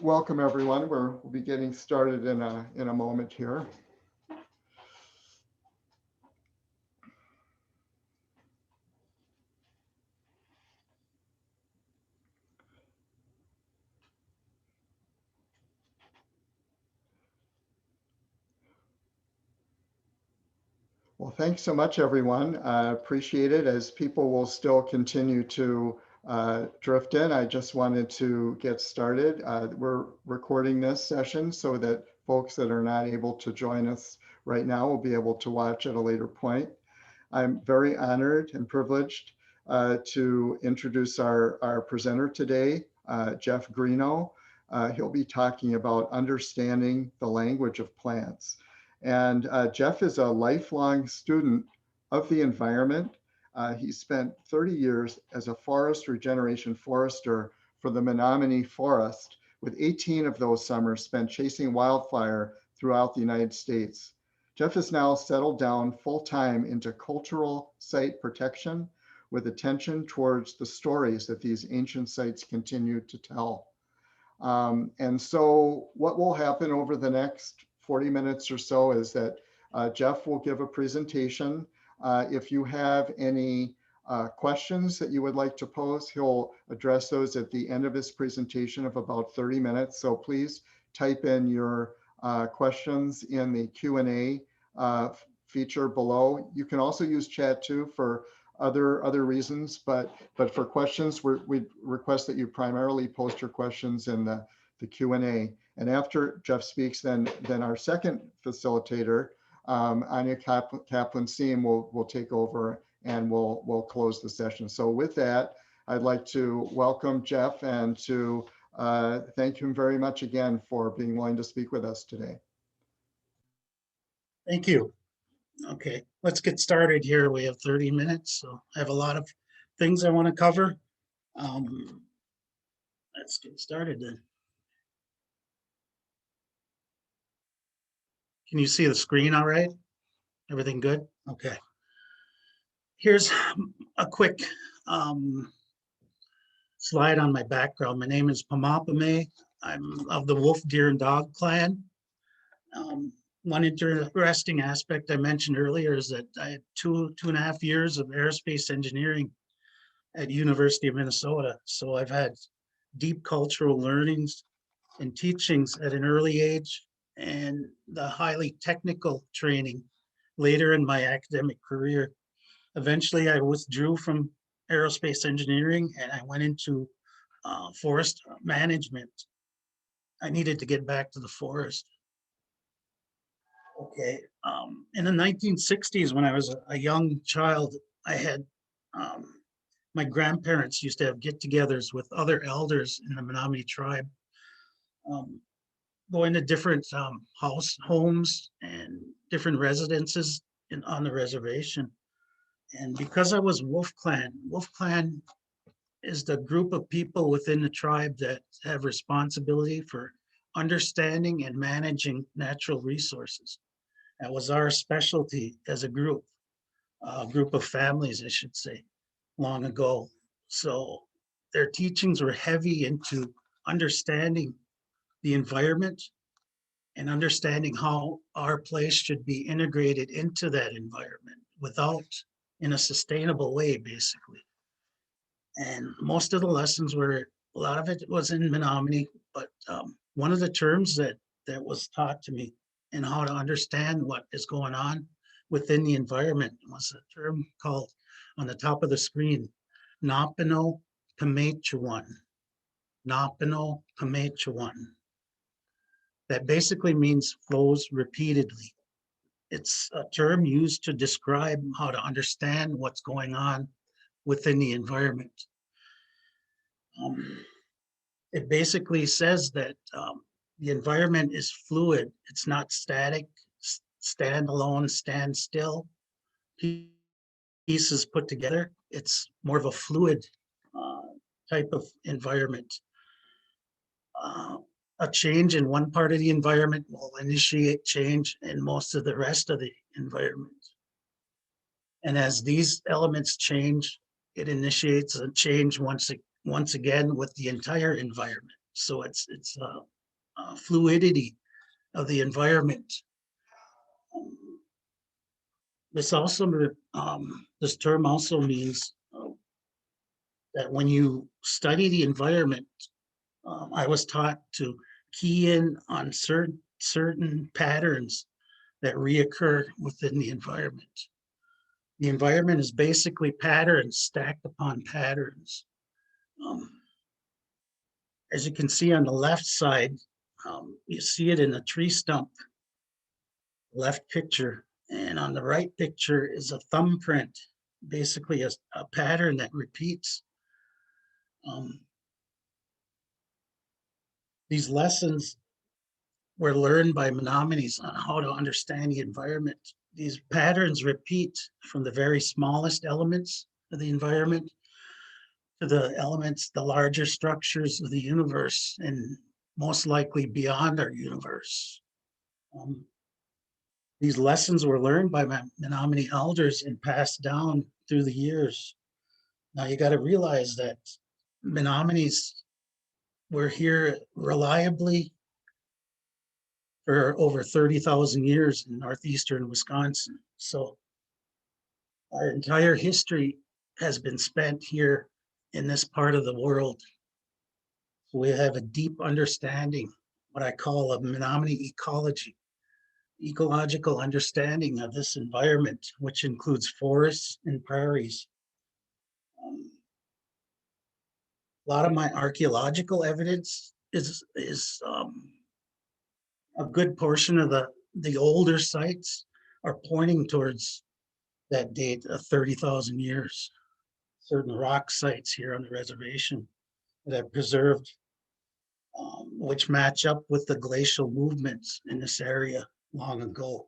Welcome everyone. We'll be getting started in a moment here. Well, thanks so much, everyone. Appreciate it. As people will still continue to drift in, I just wanted to get started. We're recording this session so that folks that are not able to join us right now will be able to watch at a later point. I'm very honored and privileged to introduce our presenter today, Jeff Grignon. He'll be talking about understanding the language of plants. And Jeff is a lifelong student of the environment. He spent 30 years as a forest regeneration forester for the Menominee Forest, with 18 of those summers spent chasing wildfire throughout the United States. Jeff has now settled down full-time into cultural site protection with attention towards the stories that these ancient sites continue to tell. And so what will happen over the next 40 minutes or so is that Jeff will give a presentation. If you have any questions that you would like to pose, he'll address those at the end of his presentation of about 30 minutes. So please type in your questions in the Q&A feature below. You can also use chat too for other reasons, but for questions, we request that you primarily post your questions in the Q&A. And after Jeff speaks, then our second facilitator, Anya Kaplan-Seam, will take over and we'll close the session. So with that, I'd like to welcome Jeff and to thank him very much again for being willing to speak with us today. Thank you. Okay, let's get started here. We have 30 minutes, so I have a lot of things I want to cover. Let's get started then. Can you see the screen all right? Everything good? Okay. Here's a quick slide on my background. My name is Pamapame. I'm of the wolf, deer, and dog clan. One interesting aspect I mentioned earlier is that I had two and a half years of aerospace engineering at University of Minnesota. So I've had deep cultural learnings and teachings at an early age, and the highly technical training later in my academic career. Eventually, I withdrew from aerospace engineering and I went into forest management. I needed to get back to the forest. Okay, in the 1960s, when I was a young child, I had my grandparents used to have get-togethers with other elders in the Menominee tribe, going to different homes and different residences on the reservation. And because I was Wolf Clan is the group of people within the tribe that have responsibility for understanding and managing natural resources. That was our specialty as a group of families, I should say, long ago. So their teachings were heavy into understanding the environment and understanding how our place should be integrated into that environment in a sustainable way, basically. And most of the lessons a lot of it was in Menominee, but one of the terms that was taught to me and how to understand what is going on within the environment was a term called, on the top of the screen, Napano Kamechuan. Napano Kamechuan. That basically means flows repeatedly. It's a term used to describe how to understand what's going on within the environment. It basically says that the environment is fluid. It's not static, stand alone, stand still, pieces put together. It's more of a fluid type of environment. A change in one part of the environment will initiate change in most of the rest of the environment. And as these elements change, it initiates a change once again with the entire environment. So it's fluidity of the environment. This also, this term also means that when you study the environment, I was taught to key in on certain patterns that reoccur within the environment. The environment is basically patterns stacked upon patterns. As you can see on the left side, you see it in the tree stump, left picture, and on the right picture is a thumbprint, basically a pattern that repeats. These lessons were learned by Menominee on how to understand the environment. These patterns repeat from the very smallest elements of the environment to the elements, the larger structures of the universe, and most likely beyond our universe. These lessons were learned by my Menominee elders and passed down through the years. Now you got to realize that Menominees were here reliably for over 30,000 years in northeastern Wisconsin. So our entire history has been spent here in this part of the world. We have a deep understanding, what I call a Menominee ecology, ecological understanding of this environment, which includes forests and prairies. A lot of my archaeological evidence is a good portion of the older sites are pointing towards that date of 30,000 years. Certain rock sites here on the reservation that are preserved, which match up with the glacial movements in this area long ago.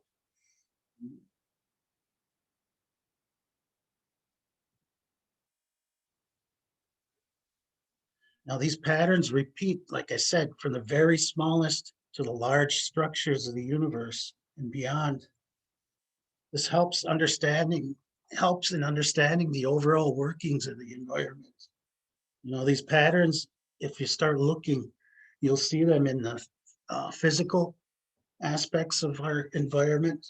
Now these patterns repeat, like I said, from the very smallest to the large structures of the universe and beyond. This helps in understanding the overall workings of the environment. You know, these patterns, if you start looking, you'll see them in the physical aspects of our environment,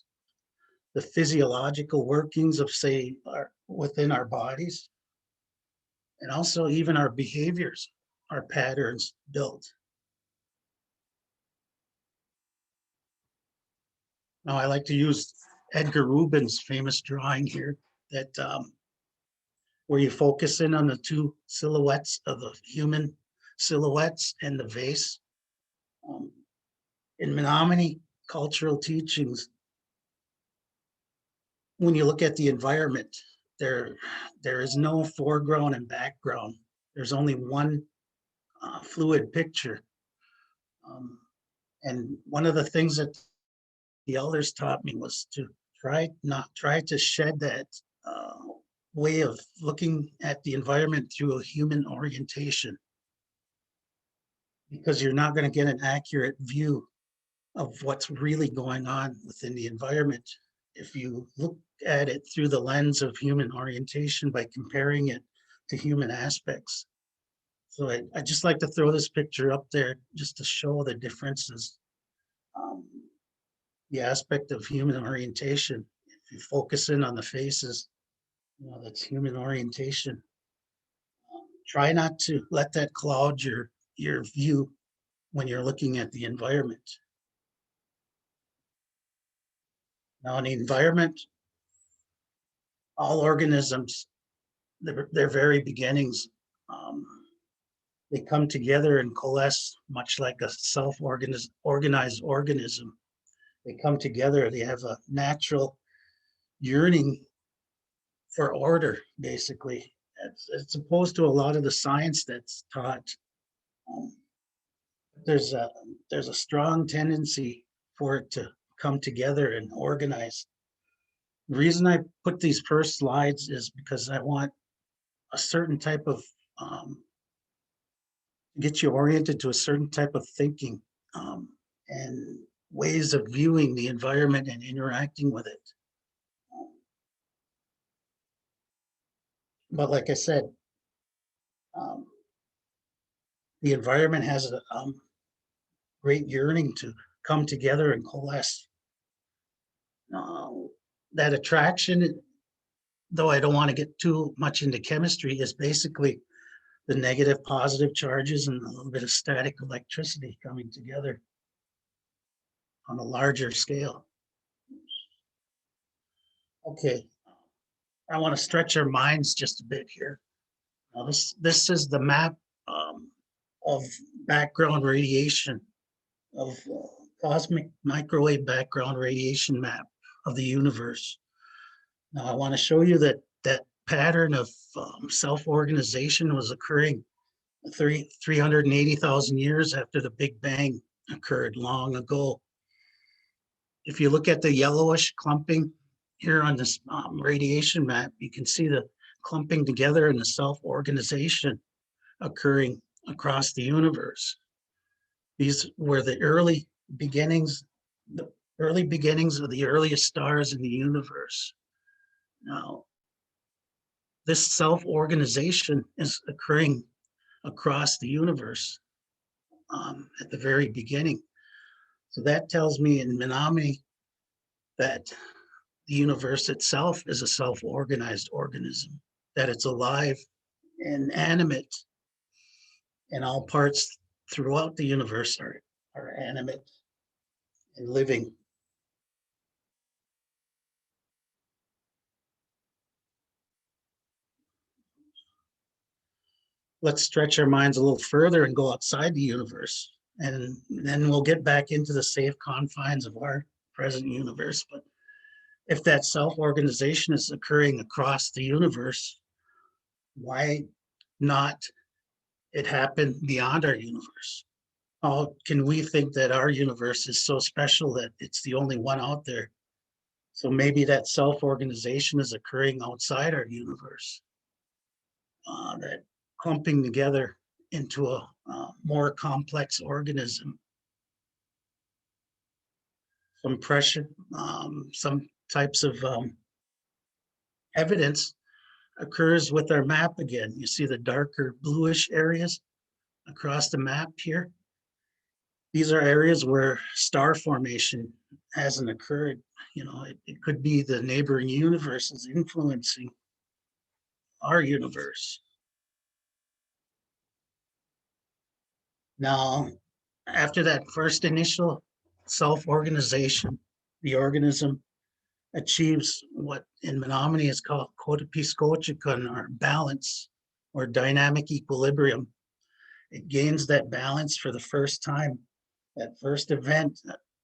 the physiological workings of, say, within our bodies, and also even our behaviors, our patterns built. Now, I like to use Edgar Rubin's famous drawing here that where you focus in on the two silhouettes of the human silhouettes and the vase. In Menominee cultural teachings, when you look at the environment, there is no foreground and background. There's only one fluid picture. And one of the things that the elders taught me was to try to shed that way of looking at the environment through a human orientation, because you're not going to get an accurate view of what's really going on within the environment if you look at it through the lens of human orientation by comparing it to human aspects. So I just like to throw this picture up there just to show the differences. The aspect of human orientation, if you focus in on the faces, you know, that's human orientation. Try not to let that cloud your view when you're looking at the environment. Now, in the environment, all organisms, their very beginnings, they come together and coalesce much like a self-organized organism. They come together, they have a natural yearning for order, basically. It's opposed to a lot of the science that's taught. There's a strong tendency for it to come together and organize. The reason I put these first slides is because I want a certain type of get you oriented to a certain type of thinking and ways of viewing the environment and interacting with it. But like I said, the environment has a great yearning to come together and coalesce. That attraction, though I don't want to get too much into chemistry, is basically the negative, positive charges and a little bit of static electricity coming together on a larger scale. Okay, I want to stretch our minds just a bit here. Now this is the map of background radiation, of cosmic microwave background radiation map of the universe. Now I want to show you that that pattern of self-organization was occurring 380,000 years after the Big Bang occurred long ago. If you look at the yellowish clumping here on this radiation map, you can see the clumping together and the self-organization occurring across the universe. These were the early beginnings of the earliest stars in the universe. Now, this self-organization is occurring across the universe at the very beginning. So that tells me in Menominee that the universe itself is a self-organized organism, that it's alive and animate, and all parts throughout the universe are animate and living. Let's stretch our minds a little further and go outside the universe. And then we'll get back into the safe confines of our present universe. But if that self-organization is occurring across the universe, why not it happen beyond our universe? How can we think that our universe is so special that it's the only one out there? So maybe that self-organization is occurring outside our universe, that clumping together into a more complex organism. Some pressure, some types of evidence occurs with our map again. You see the darker bluish areas across the map here. These are areas where star formation hasn't occurred. You know, it could be the neighboring universes influencing our universe. Now, after that first initial self-organization, the organism achieves what in Menominee is called Kōtapīskocekan, or balance, or dynamic equilibrium. It gains that balance for the first time. That first event,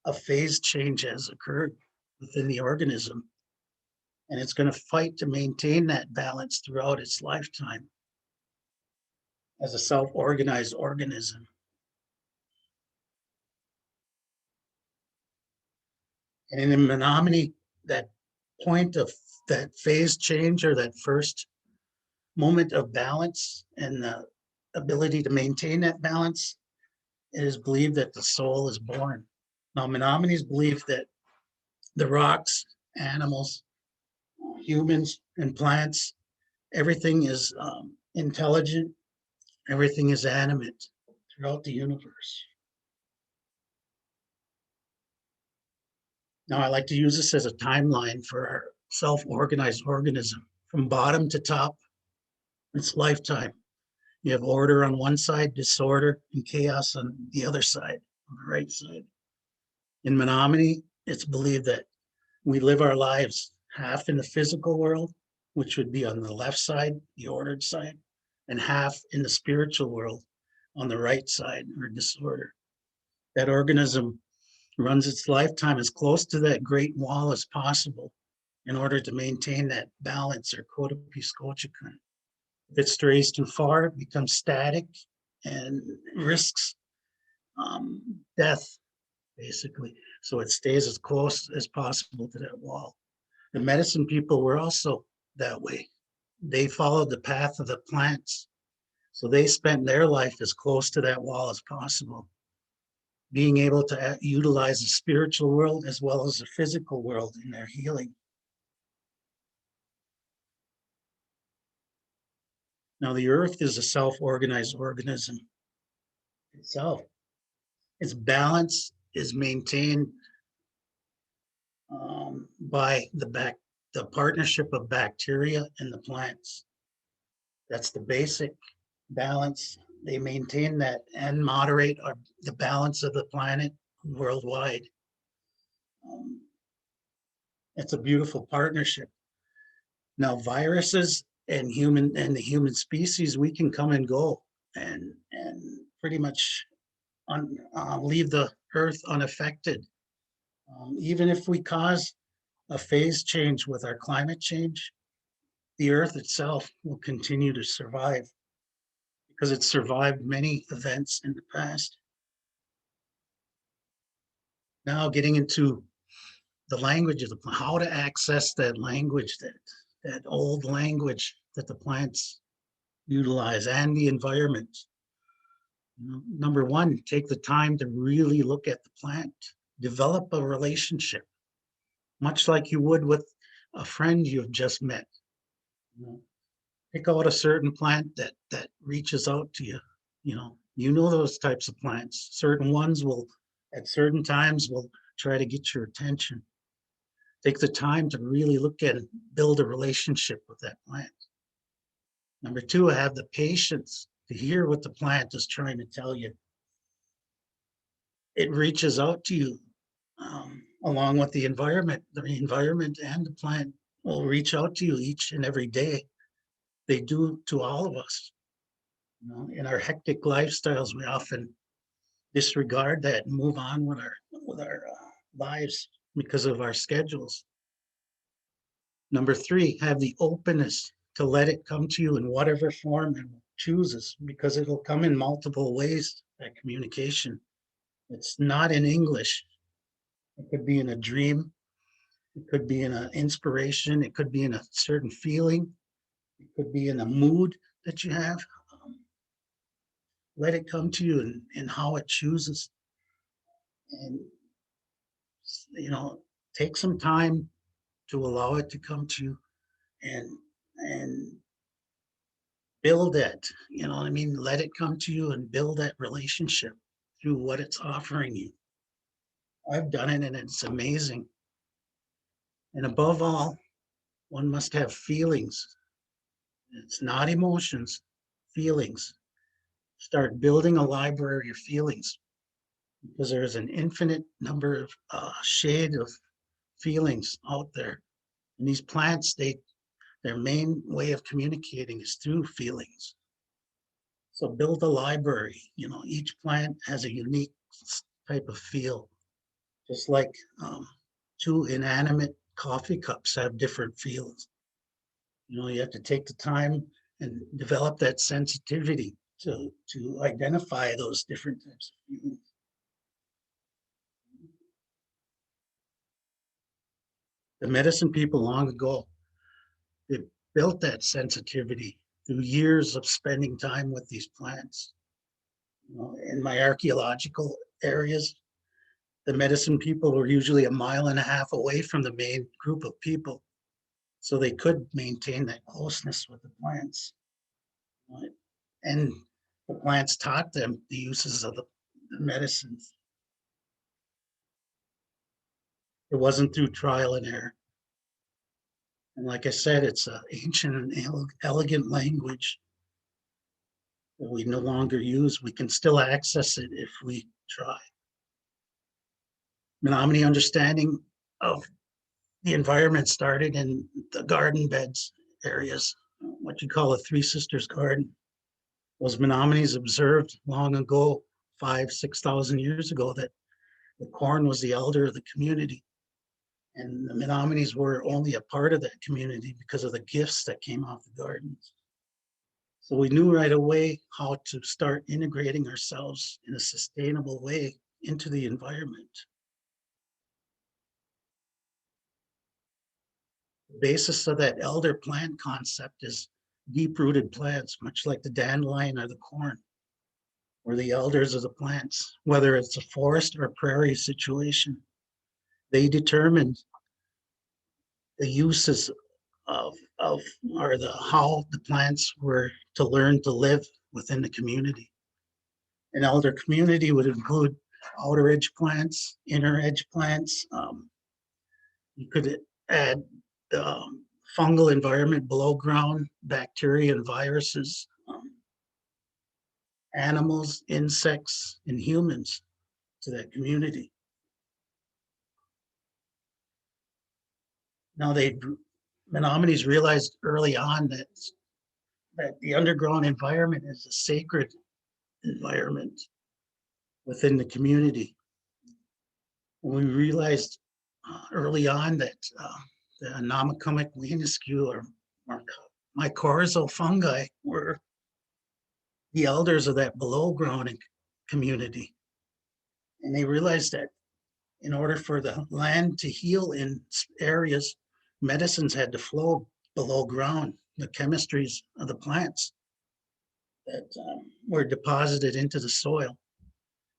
a phase change has occurred within the organism, and it's going to fight to maintain that balance throughout its lifetime as a self-organized organism. And in Menominee, that point of that phase change, or that first moment of balance and the ability to maintain that balance, it is believed that the soul is born. Now, Menominees believe that the rocks, animals, humans, and plants, everything is intelligent, everything is animate throughout the universe. Now, I like to use this as a timeline for our self-organized organism. From bottom to top, its lifetime. You have order on one side, disorder and chaos on the other side, on the right side. In Menominee, it's believed that we live our lives half in the physical world, which would be on the left side, the ordered side, and half in the spiritual world on the right side, or disorder. That organism runs its lifetime as close to that great wall as possible in order to maintain that balance, or Kōtapīskocekan. If it strays too far, it becomes static and risks death, basically. So it stays as close as possible to that wall. The medicine people were also that way. They followed the path of the plants. So they spent their life as close to that wall as possible, being able to utilize the spiritual world as well as the physical world in their healing. Now, the earth is a self-organized organism. itself. Its balance is maintained by the partnership of bacteria and the plants. That's the basic balance. They maintain that and moderate the balance of the planet worldwide. It's a beautiful partnership. Now, viruses and the human species, we can come and go and pretty much leave the earth unaffected. Even if we cause a phase change with our climate change, the earth itself will continue to survive because it survived many events in the past. Now getting into the language of how to access that language, that old language that the plants utilize and the environment. Number one, take the time to really look at the plant, develop a relationship, much like you would with a friend you've just met. Pick out a certain plant that reaches out to you. You know those types of plants. Certain ones will, at certain times, will try to get your attention. Take the time to really look at and build a relationship with that plant. Number two, have the patience to hear what the plant is trying to tell you. It reaches out to you along with the environment. The environment and the plant will reach out to you each and every day. They do to all of us. In our hectic lifestyles, we often disregard that and move on with our lives because of our schedules. Number three, have the openness to let it come to you in whatever form it chooses, because it'll come in multiple ways, that communication. It's not in English. It could be in a dream. It could be in an inspiration. It could be in a certain feeling. It could be in a mood that you have. Let it come to you in how it chooses. And, take some time to allow it to come to you and build it. Let it come to you and build that relationship through what it's offering you. I've done it and it's amazing. And above all, one must have feelings. It's not emotions, feelings. Start building a library of feelings, because there's an infinite number of shade of feelings out there. And these plants, their main way of communicating is through feelings. So build a library. Each plant has a unique type of feel, just like two inanimate coffee cups have different feels. You have to take the time and develop that sensitivity to identify those different types of feelings. The medicine people long ago, they built that sensitivity through years of spending time with these plants. In my archaeological areas, the medicine people were usually a mile and a half away from the main group of people, so they could maintain that closeness with the plants. And the plants taught them the uses of the medicines. It wasn't through trial and error. And like I said, it's an ancient and elegant language that we no longer use. We can still access it if we try. Menominee understanding of the environment started in the garden beds areas, what you call a Three Sisters garden. Those Menominees observed long ago, 6,000 years ago, that the corn was the elder of the community. And the Menominees were only a part of that community because of the gifts that came off the gardens. So we knew right away how to start integrating ourselves in a sustainable way into the environment. The basis of that elder plant concept is deep-rooted plants, much like the dandelion or the corn, or the elders of the plants, whether it's a forest or a prairie situation. They determined the uses of how the plants were to learn to live within the community. An elder community would include outer edge plants, inner edge plants. You could add fungal environment below ground, bacteria and viruses, animals, insects, and humans to that community. Now Menominee realized early on that the underground environment is a sacred environment within the community. We realized early on that the Anomicomyc minuscule or mycorrhizal fungi were the elders of that below ground community. And they realized that in order for the land to heal in areas, medicines had to flow below ground, the chemistries of the plants that were deposited into the soil.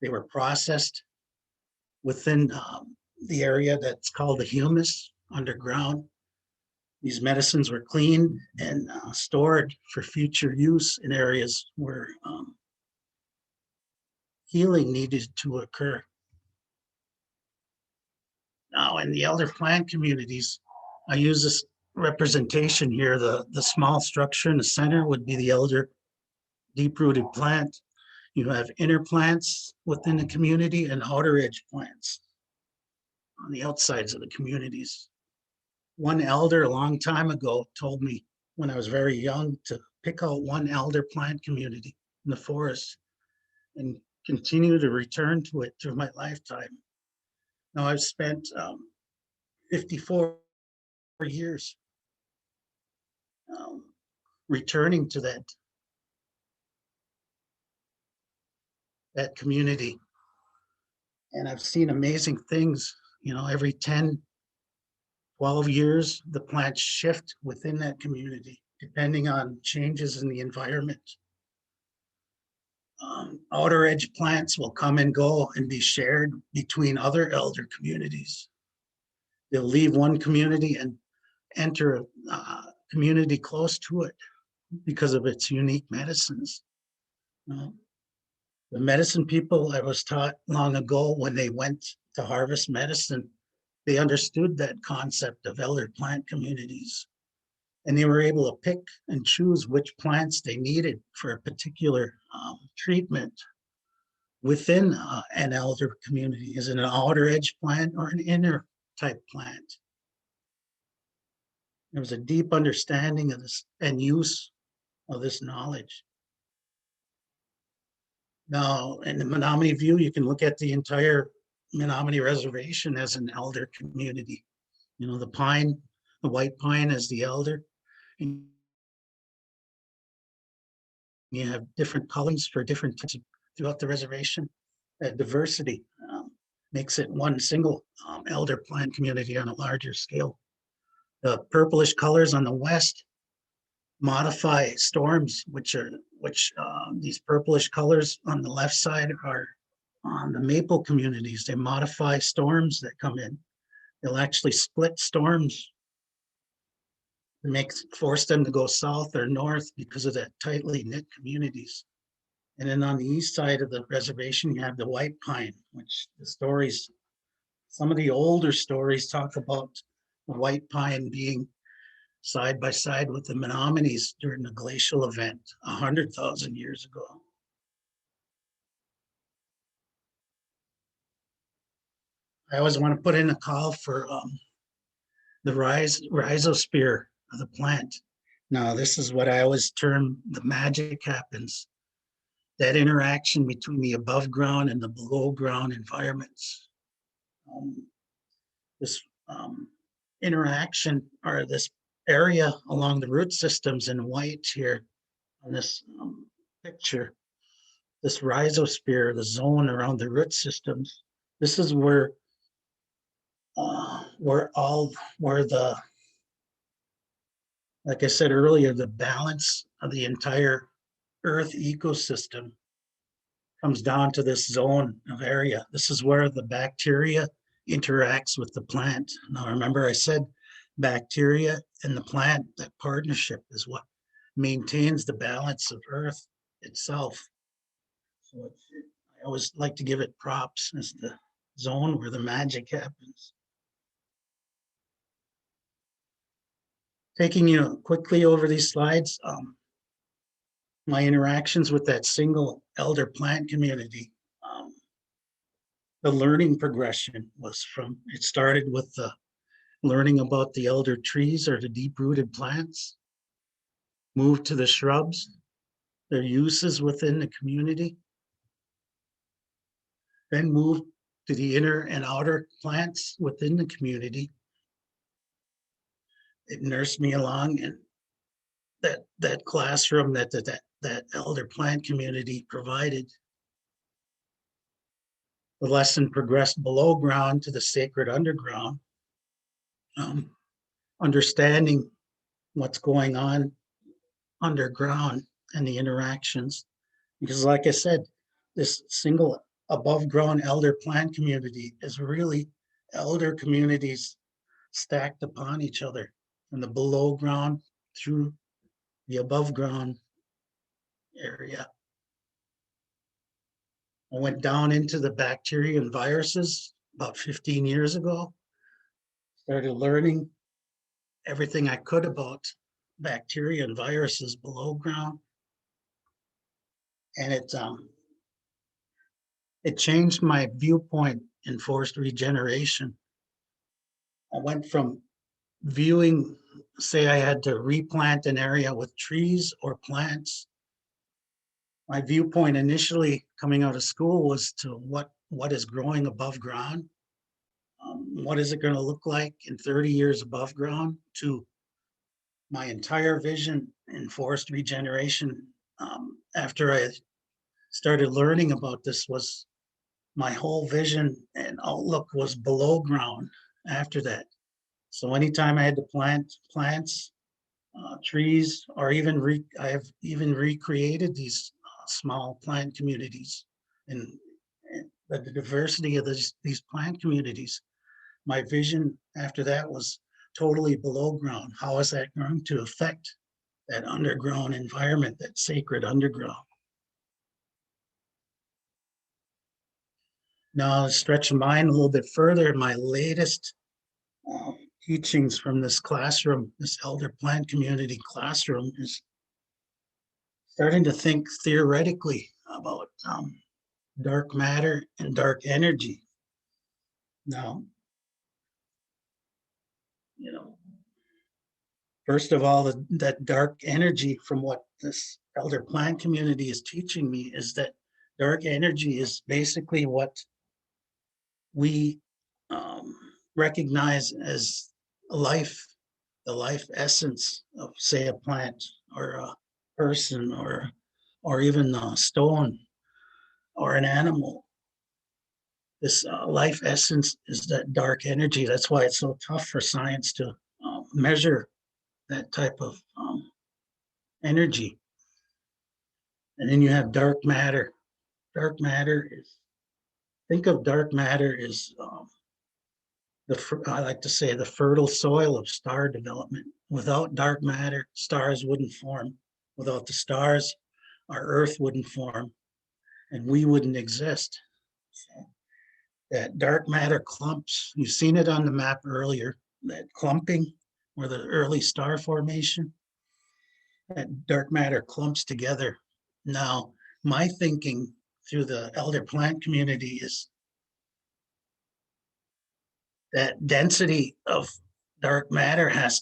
They were processed within the area that's called the humus underground. These medicines were cleaned and stored for future use in areas where healing needed to occur. Now, in the elder plant communities, I use this representation here. The small structure in the center would be the elder deep-rooted plant. You have inner plants within the community and outer edge plants on the outsides of the communities. One elder a long time ago told me when I was very young to pick out one elder plant community in the forest and continue to return to it through my lifetime. Now I've spent 54 years returning to that community. And I've seen amazing things, every 10, 12 years, the plants shift within that community, depending on changes in the environment. Outer edge plants will come and go and be shared between other elder communities. They'll leave one community and enter a community close to it because of its unique medicines. The medicine people I was taught long ago when they went to harvest medicine, they understood that concept of elder plant communities. And they were able to pick and choose which plants they needed for a particular treatment within an elder community. Is it an outer edge plant or an inner type plant? There was a deep understanding of this and use of this knowledge. Now, in the Menominee view, you can look at the entire Menominee Reservation as an elder community. The pine, the white pine as the elder. And you have different colors for different types throughout the reservation. That diversity makes it one single elder plant community on a larger scale. The purplish colors on the west modify storms, which these purplish colors on the left side are on the maple communities. They modify storms that come in. They'll actually split storms to force them to go south or north because of that tightly knit communities. And then on the east side of the reservation, you have the white pine, which some of the older stories talk about the white pine being side by side with the Menominees during the glacial event 100,000 years ago. I always want to put in a call for the rhizosphere of the plant. Now, this is what I always term the magic happens. That interaction between the above ground and the below ground environments. This interaction or this area along the root systems in white here on this picture, this rhizosphere, the zone around the root systems, this is where like I said earlier, the balance of the entire Earth ecosystem comes down to this zone of area. This is where the bacteria interacts with the plant. Now, remember I said bacteria and the plant, that partnership is what maintains the balance of Earth itself. I always like to give it props as the zone where the magic happens. Taking you quickly over these slides, my interactions with that single elder plant community, the learning progression was it started with the learning about the elder trees or the deep-rooted plants, moved to the shrubs, their uses within the community, then moved to the inner and outer plants within the community. It nursed me along, and that classroom that elder plant community provided. The lesson progressed below ground to the sacred underground, understanding what's going on underground and the interactions. Because like I said, this single above ground elder plant community is really elder communities stacked upon each other, from the below ground through the above ground area. I went down into the bacteria and viruses about 15 years ago, started learning everything I could about bacteria and viruses below ground. And it changed my viewpoint in forest regeneration. I went from viewing, say I had to replant an area with trees or plants. My viewpoint initially coming out of school was to what is growing above ground. What is it going to look like in 30 years above ground? To my entire vision in forest regeneration, after I started learning about this, was my whole vision and outlook was below ground after that. So anytime I had to plant plants, trees, or I have even recreated these small plant communities, and the diversity of these plant communities. My vision after that was totally below ground. How is that going to affect that underground environment, that sacred underground? Now, stretch mind a little bit further, my latest teachings from this classroom, this elder plant community classroom, is starting to think theoretically about dark matter and dark energy. Now, first of all, that dark energy, from what this elder plant community is teaching me, is that dark energy is basically what we recognize as life, the life essence of, say, a plant or a person or even a stone or an animal. This life essence is that dark energy. That's why it's so tough for science to measure that type of energy. And then you have dark matter. Dark matter is, think of dark matter as I like to say, the fertile soil of star development. Without dark matter, stars wouldn't form. Without the stars, our Earth wouldn't form, and we wouldn't exist. So that dark matter clumps, you've seen it on the map earlier, that clumping, where the early star formation, that dark matter clumps together. Now, my thinking through the elder plant community is that density of dark matter there has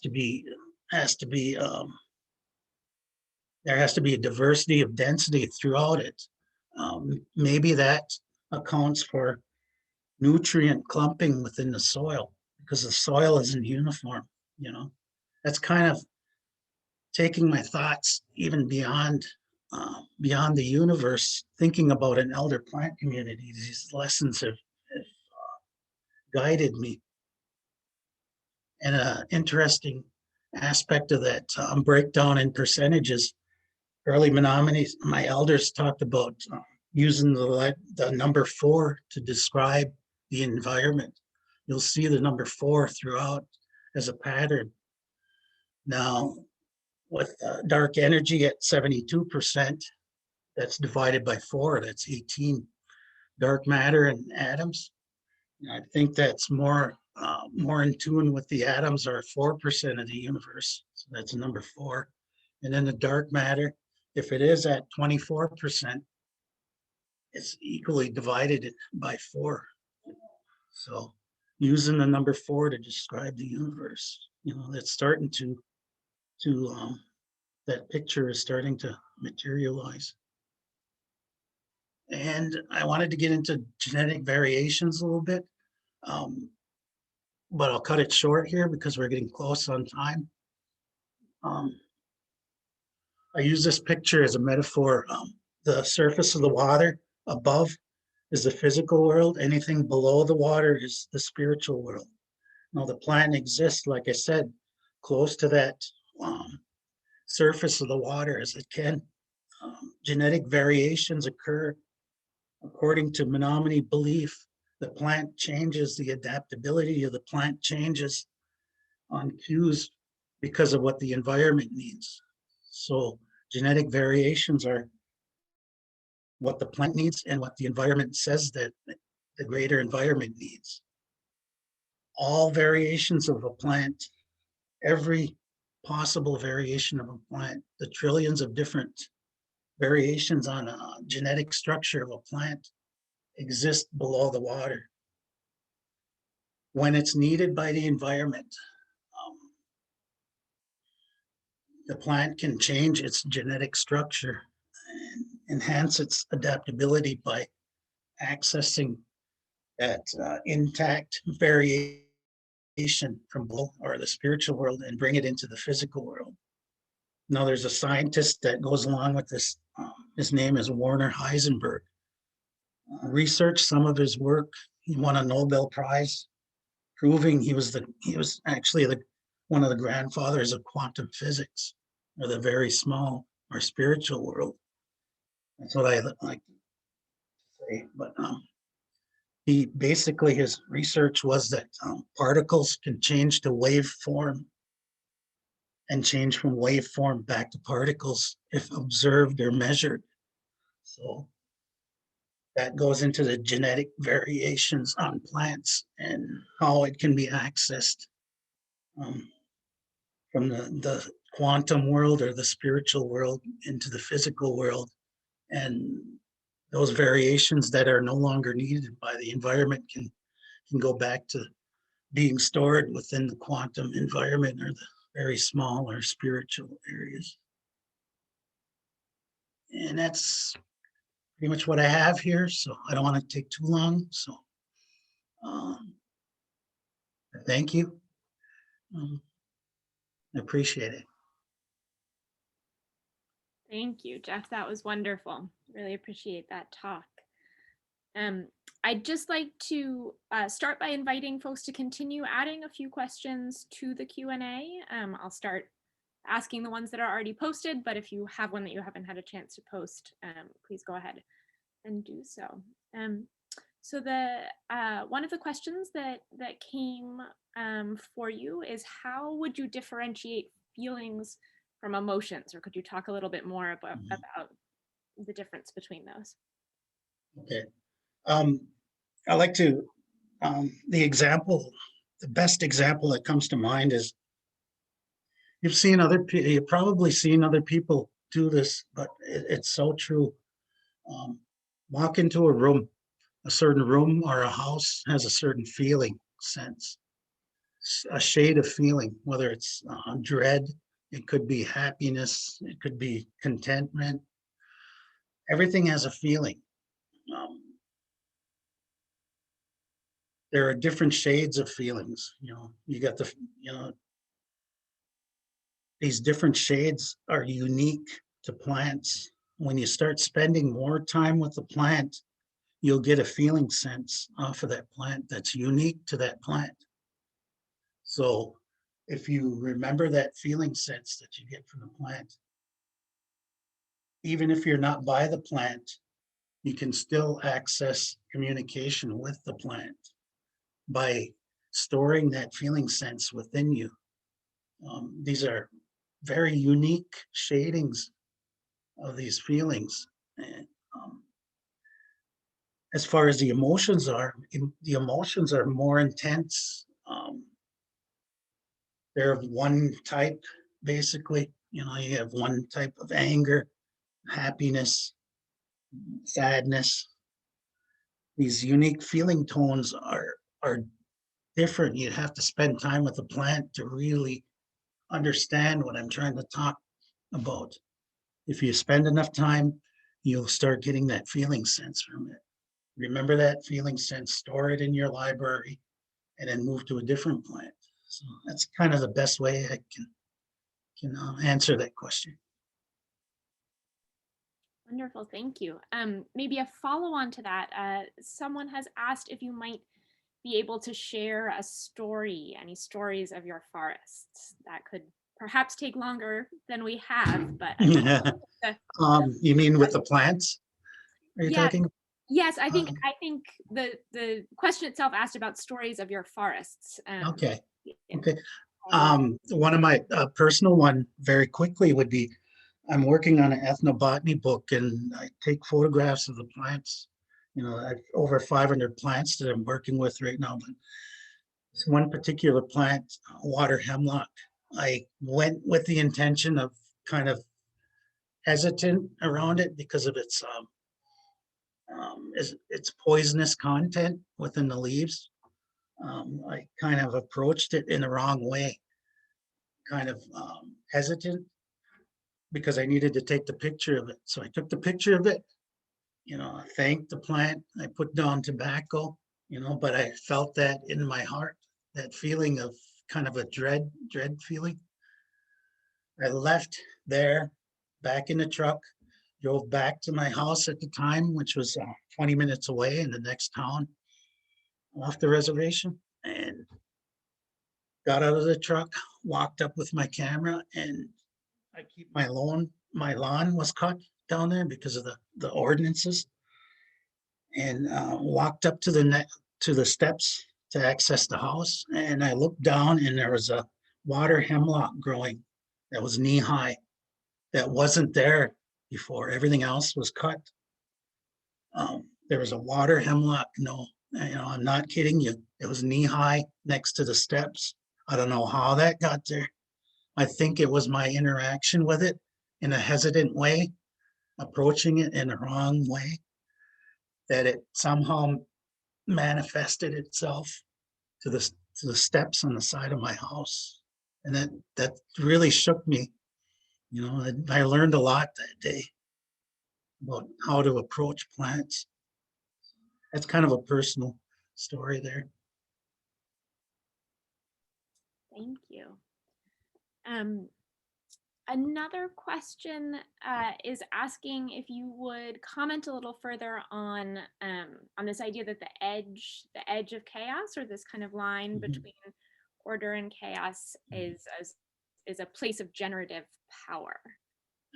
to be a diversity of density throughout it. Maybe that accounts for nutrient clumping within the soil, because the soil isn't uniform. That's kind of taking my thoughts even beyond the universe, thinking about an elder plant community. These lessons have guided me. And an interesting aspect of that breakdown in percentages, early Menominee, my elders talked about using the number 4 to describe the environment. You'll see the number 4 throughout as a pattern. Now, with dark energy at 72%, that's divided by 4, that's 18 dark matter and atoms. And I think that's more in tune with the atoms are 4% of the universe. So that's number 4. And then the dark matter, if it is at 24%, it's equally divided by 4. So using the number 4 to describe the universe, that's starting to that picture is starting to materialize. And I wanted to get into genetic variations a little bit, but I'll cut it short here because we're getting close on time. I use this picture as a metaphor. The surface of the water above is the physical world. Anything below the water is the spiritual world. Now the plant exists, like I said, close to that surface of the water as it can. Genetic variations occur according to Menominee belief. The plant changes, the adaptability of the plant changes on cues because of what the environment needs. So genetic variations are what the plant needs and what the environment says that the greater environment needs. All variations of a plant, every possible variation of a plant, the trillions of different variations on a genetic structure of a plant exist below the water. When it's needed by the environment, the plant can change its genetic structure and enhance its adaptability by accessing that intact variation from below or the spiritual world and bring it into the physical world. Now, there's a scientist that goes along with this. His name is Werner Heisenberg. Researched some of his work. He won a Nobel Prize, proving he was actually one of the grandfathers of quantum physics, or the very small or spiritual world. That's what I like to say. But his research was that particles can change to wave form and change from waveform back to particles if observed or measured. So that goes into the genetic variations on plants and how it can be accessed from the quantum world or the spiritual world into the physical world. And those variations that are no longer needed by the environment can go back to being stored within the quantum environment or the very small or spiritual areas. And that's pretty much what I have here. So I don't want to take too long. So thank you. I appreciate it. Thank you, Jeff. That was wonderful. Really appreciate that talk. I'd just like to start by inviting folks to continue adding a few questions to the Q&A. I'll start asking the ones that are already posted, but if you have one that you haven't had a chance to post, please go ahead and do so. So one of the questions that came for you is, how would you differentiate feelings from emotions? Or could you talk a little bit more about the difference between those? Okay. I like to, the best example that comes to mind is, you've probably seen other people do this, but it's so true. Walk into a certain room or a house has a certain feeling, sense, a shade of feeling, whether it's dread, it could be happiness, it could be contentment. Everything has a feeling. There are different shades of feelings. You got these different shades are unique to plants. When you start spending more time with the plant, you'll get a feeling sense off of that plant that's unique to that plant. So if you remember that feeling sense that you get from the plant, even if you're not by the plant, you can still access communication with the plant by storing that feeling sense within you. These are very unique shadings of these feelings. And as far as the emotions are more intense. They're of one type, basically. You know, you have one type of anger, happiness, sadness. These unique feeling tones are different. You have to spend time with the plant to really understand what I'm trying to talk about. If you spend enough time, you'll start getting that feeling sense from it. Remember that feeling sense, store it in your library, and then move to a different plant. So that's kind of the best way I can answer that question. Wonderful, thank you. Maybe a follow-on to that. Someone has asked if you might be able to share a story, any stories of your forests. That could perhaps take longer than we have, but You mean with the plants? Are you yeah, talking? yes, I think the question itself asked about stories of your forests. Okay. Yeah. Okay. One of my personal one very quickly would be, I'm working on an ethnobotany book and I take photographs of the plants. You know, I've over 500 plants that I'm working with right now, but this one particular plant, water hemlock, I went with the intention of kind of hesitant around it because of its poisonous content within the leaves. I kind of approached it in the wrong way, kind of hesitant because I needed to take the picture of it. So I took the picture of it, you know, I thanked the plant, I put down tobacco, you know, but I felt that in my heart, that feeling of kind of a dread feeling. I left there, back in the truck, drove back to my house at the time, which was 20 minutes away in the next town off the reservation, and got out of the truck, walked up with my camera, and I keep my lawn was cut down there because of the ordinances, and walked up to the steps to access the house, and I looked down and there was a water hemlock growing that was knee high that wasn't there before. Everything else was cut. There was a water hemlock. No, you know, I'm not kidding you. It was knee high next to the steps. I don't know how that got there. I think it was my interaction with it in a hesitant way, approaching it in the wrong way, that it somehow manifested itself to the steps on the side of my house. And that really shook me. You know, I learned a lot that day about how to approach plants. That's kind of a personal story there. Thank you. Another question is asking if you would comment a little further on this idea that the edge of chaos, or this kind of line between order and chaos, is a place of generative power.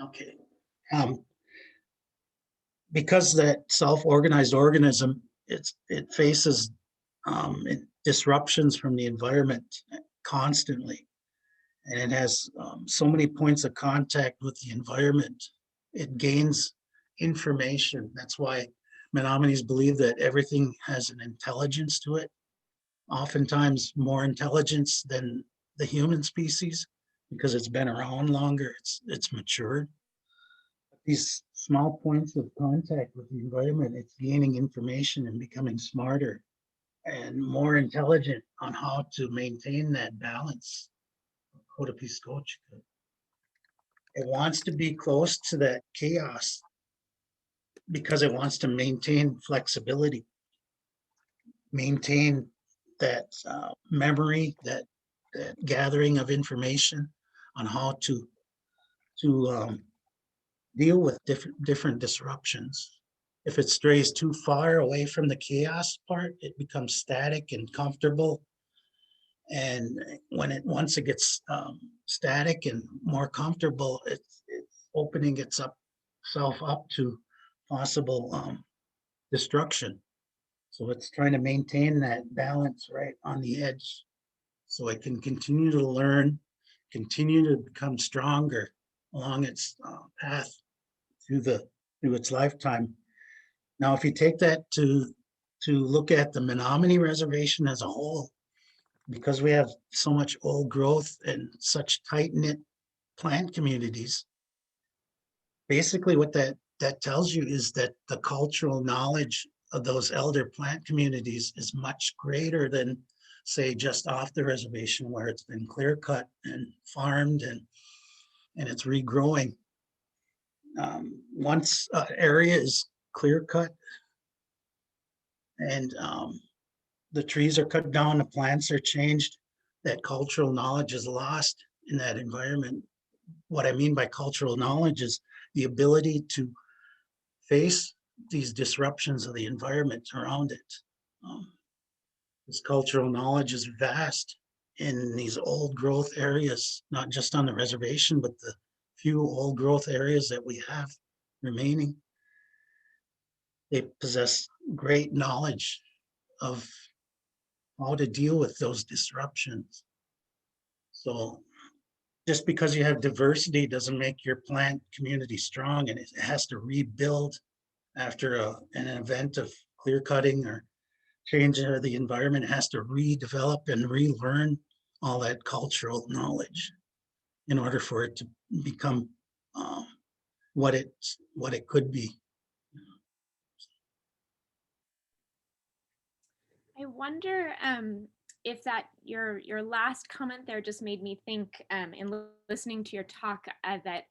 Okay. Because that self-organized organism, it faces disruptions from the environment constantly, and it has so many points of contact with the environment. It gains information. That's why Menominees believe that everything has an intelligence to it, oftentimes more intelligence than the human species, because it's been around longer, it's matured. These small points of contact with the environment, it's gaining information and becoming smarter and more intelligent on how to maintain that balance. Kōtapīskocekan. It wants to be close to that chaos because it wants to maintain flexibility, maintain that memory, that gathering of information on how to deal with different disruptions. If it strays too far away from the chaos part, it becomes static and comfortable. And once it gets static and more comfortable, it's opening itself up to possible destruction. So it's trying to maintain that balance right on the edge, so it can continue to learn, continue to become stronger along its path through the through its lifetime. Now, if you take that to look at the Menominee Reservation as a whole, because we have so much old growth and such tight-knit plant communities, basically what that tells you is that the cultural knowledge of those elder plant communities is much greater than, say, just off the reservation where it's been clear cut and farmed and it's regrowing. Once an area is clear cut and the trees are cut down, the plants are changed, that cultural knowledge is lost in that environment. What I mean by cultural knowledge is the ability to face these disruptions of the environment around it. This cultural knowledge is vast in these old growth areas, not just on the reservation, but the few old growth areas that we have remaining. They possess great knowledge of how to deal with those disruptions. So just because you have diversity doesn't make your plant community strong, and it has to rebuild after an event of clear cutting or change of the environment. It has to redevelop and relearn all that cultural knowledge in order for it to become what it could be. I wonder if that your last comment there just made me think in listening to your talk that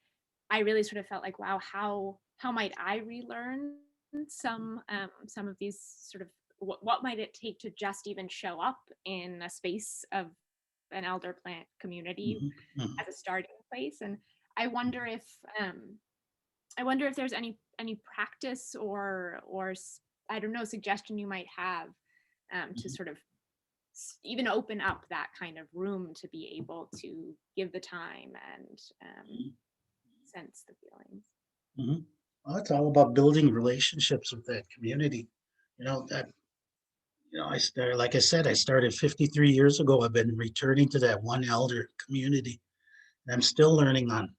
I really sort of felt like, wow, how might I relearn some of these sort of what might it take to just even show up in a space of an elder plant community as a starting place. And I wonder if there's any practice or I don't know, suggestion you might have to sort of even open up that kind of room to be able to give the time and sense the feelings. Well, it's all about building relationships with that community. I started, like I said, I started 53 years ago. I've been returning to that one elder community. And I'm still learning on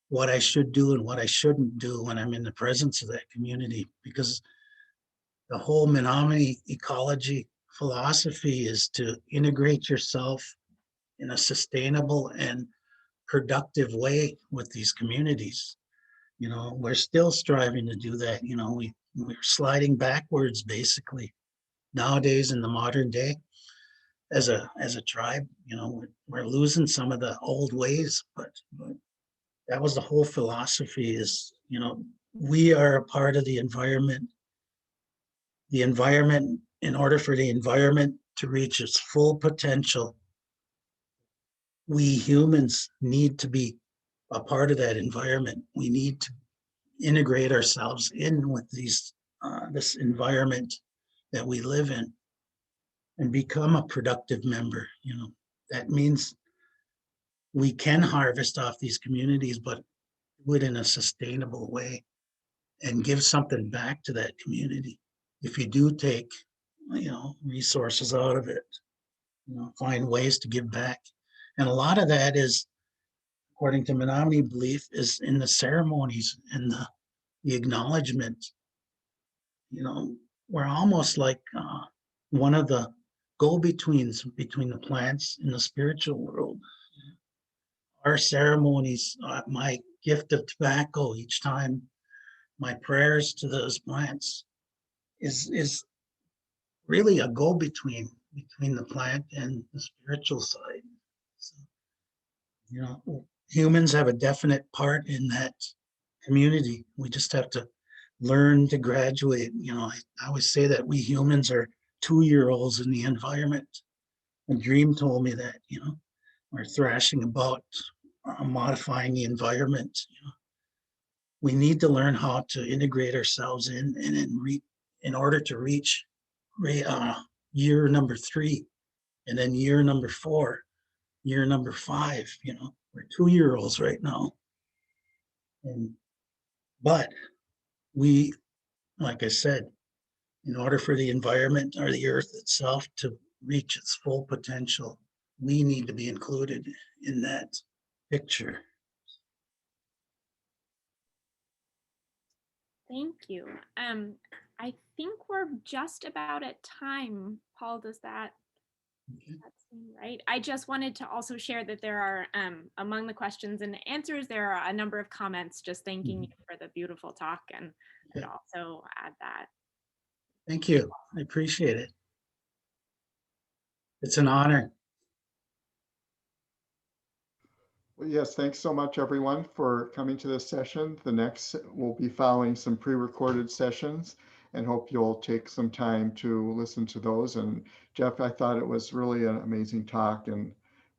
what I should do and what I shouldn't do when I'm in the presence of that community, because the whole Menominee ecology philosophy is to integrate yourself in a sustainable and productive way with these communities. We're still striving to do that. We're sliding backwards basically nowadays in the modern day as a tribe. We're losing some of the old ways, but that was the whole philosophy is, we are a part of the environment. The environment, in order for the environment to reach its full potential, we humans need to be a part of that environment. We need to integrate ourselves in with this environment that we live in and become a productive member. That means we can harvest off these communities, but do it in a sustainable way and give something back to that community. If you do take, resources out of it, find ways to give back. And a lot of that is, according to Menominee belief, is in the ceremonies and the acknowledgement. We're almost like one of the go-betweens between the plants and the spiritual world. Our ceremonies, my gift of tobacco each time, my prayers to those plants is really a go-between between the plant and the spiritual side. So, humans have a definite part in that community. We just have to learn to graduate. I always say that we humans are 2-year-olds in the environment. And Dream told me that, we're thrashing about modifying the environment. We need to learn how to integrate ourselves in in order to reach year number 3, and then year number 4, year number 5. We're 2-year-olds right now. But we, like I said, in order for the environment or the earth itself to reach its full potential, we need to be included in that picture. Thank you. I think we're just about at time. Paul, does that seem right? I just wanted to also share that there are, among the questions and answers, there are a number of comments just thanking you for the beautiful talk, and would also add that. Thank you. I appreciate it. It's an honor. Well, yes, thanks so much, everyone, for coming to this session. The next, we'll be following some pre-recorded sessions and hope you'll take some time to listen to those. And Jeff, I thought it was really an amazing talk and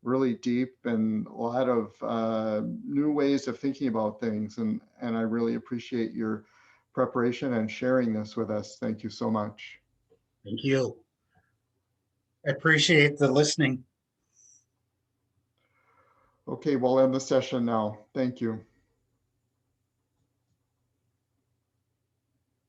really deep and a lot of new ways of thinking about things. And I really appreciate your preparation and sharing this with us. Thank you so much. Thank you. I appreciate the listening. Okay, we'll end the session now. Thank you.